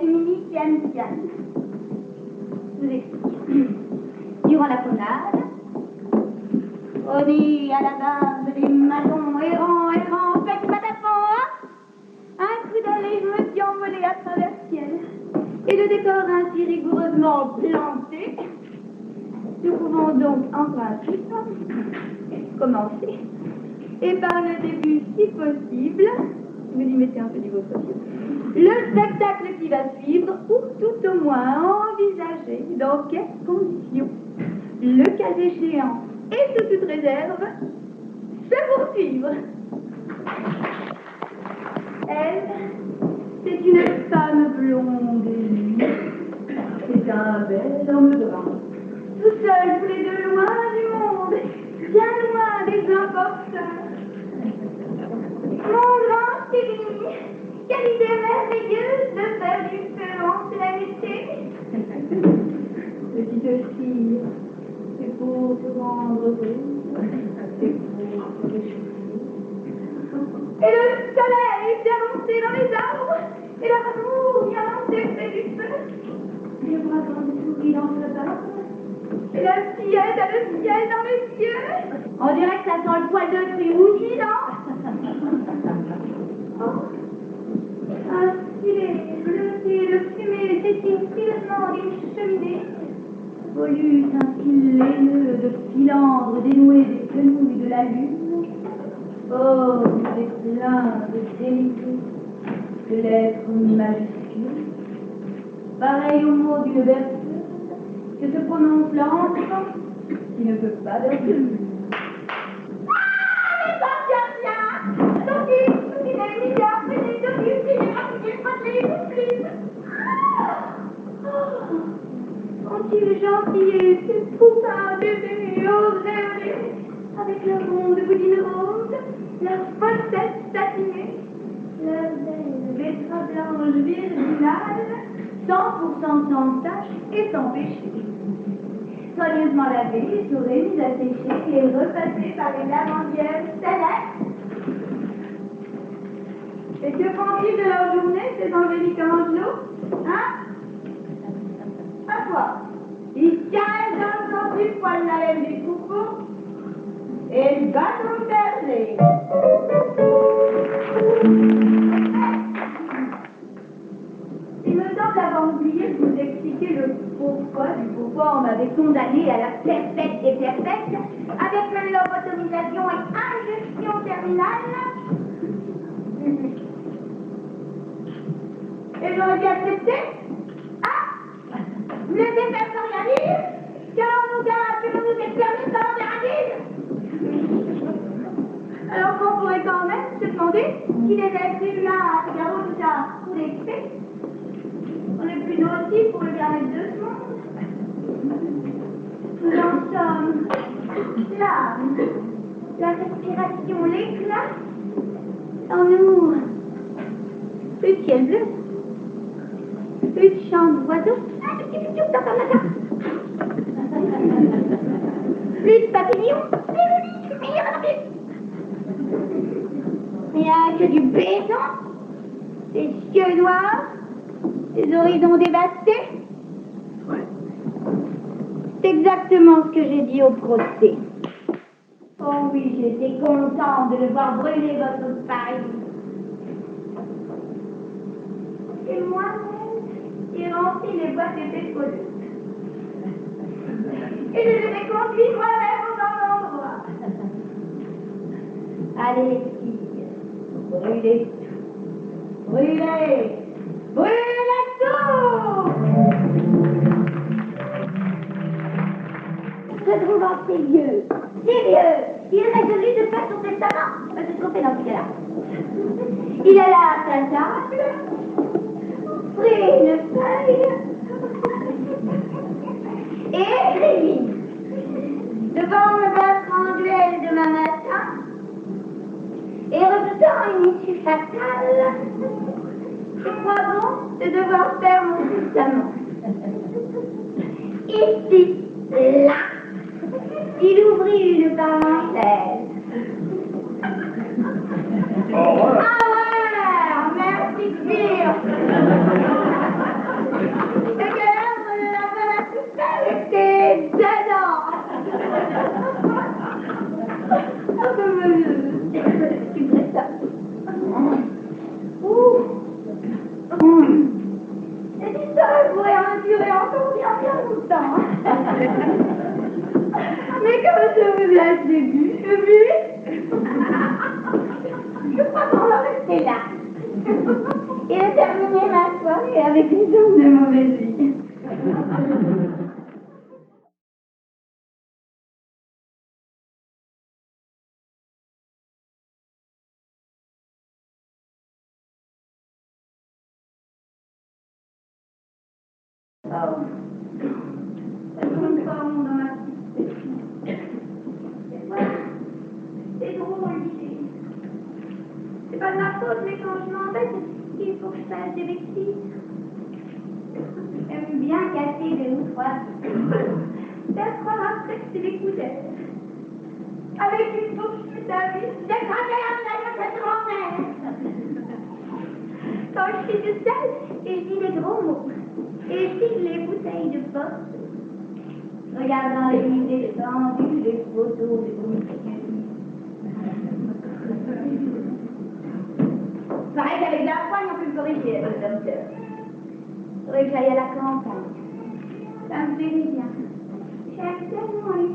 catimini, tiane. Je vous explique. Durant la promenade, on est à la base des matons errants, faites patapon, un coup d'allée, je me suis envolée à travers le ciel. Et le décor ainsi rigoureusement planté, nous pouvons donc en principe commencer. Et par le début, si possible, vous y mettez un peu du vôtre aussi, le spectacle qui va suivre, ou tout au moins envisager dans quelles conditions, le cas échéant et sous toute réserve, se poursuivre. Elle, c'est une femme blonde et nue. C'est un bel homme brun. Tout seul, tous les deux, loin du monde, bien loin des imposteurs. Mon grand chéri, quelle idée merveilleuse de faire du feu en plein été. Petite fille, c'est pour te rendre heureuse, c'est pour te réchauffer. Et le soleil vient monter dans les arbres, et l'amour vient monter près du feu. Et le bras sourit dans le barbe, et la fillette a le ciel dans les yeux. On dirait que ça sent le poil de trémouille, non? Oh, un filet bleuté de fumée s'étire filement d'une cheminée. Volute un fil laineux de filandre dénoué des quenouilles de la lune. Oh, c'est plein de délicats, de lettres majuscules, pareil au mot d'une berceuse que se prononce l'enfant qui ne peut pas dormir. Ah, mais ça vient bien! Donc, il est milliard, c'est des domites, il est rapide, il sont-ils gentils, ces poupins bébés, auréolés, avec leur ronde boudine rose, leurs fossettes satinées, leurs belles betteraves blanches virginales, 100% sans tache et sans péché. Soigneusement lavées, essorées, mises à sécher et repassées par les lavandières célestes. Et que font-ils de leur journée, ces angéliques angelots? Hein? À quoi? Ils caressent dans le sens du poil la lèvre du troupeau et le bâton berger. Il me semble avoir oublié de vous expliquer le pourquoi on m'avait condamné à la perfecte des perfectes avec lobotomisation et injection terminale. Et j'aurais bien accepté? Ah? Vous laissez faire sans rien dire? Que l'on nous extermine sans impératif? Alors qu'on pourrait quand même se demander si les êtres humains, Figaro, tout ça, tous les faits, on est plus nocifs pour le bien-être de ce monde. Nous en sommes là, la respiration, l'éclat, en nous, plus de ciel bleu, plus de chants d'oiseaux, plus de papillons, rien que du béton, des cieux noirs, des horizons dévastés. C'est exactement ce que j'ai dit au procès. Oh oui, j'étais contente de le voir brûler votre Paris. Et moi-même, j'ai rempli les boîtes de pétrole. Et je les ai conduits moi-même au bon endroit. Allez les filles, brûlez tout. Brûlez! Brûlez tout! Se trouvant si vieux, il est résolu de faire son testament. C'est ce qu'on fait dans ce cas-là. Il alla à sa table, prit une feuille et écrivit devant me battre en duel demain matin et redoutant une issue fatale, je crois bon de devoir faire mon testament. Ici, là, il ouvrit une parenthèse. Ah ouais, merci Pierre. place début, je crois qu'on va rester là. Et de terminer ma soirée avec une sorte de mauvaise vie. Oh. Ça tombe pas dans ma petite. C'est drôle, c'est pas de ma faute, mais quand je m'embête, il faut que je fasse des bêtises. J'aime bien casser 2 ou 3 faire croire après que c'est des coups d'air. Avec une poursuite à vie, j'ai craqué la fenêtre de cette grand-mère. Quand je suis toute seule, et je dis des gros mots, et je file les bouteilles de porte. Regardant les livres descendus, les photos de communication. Pareil qu'avec la poigne, on peut le corriger, le docteur. Faudrait que j'aille à la campagne. Ça me fait bien. J'aime tellement les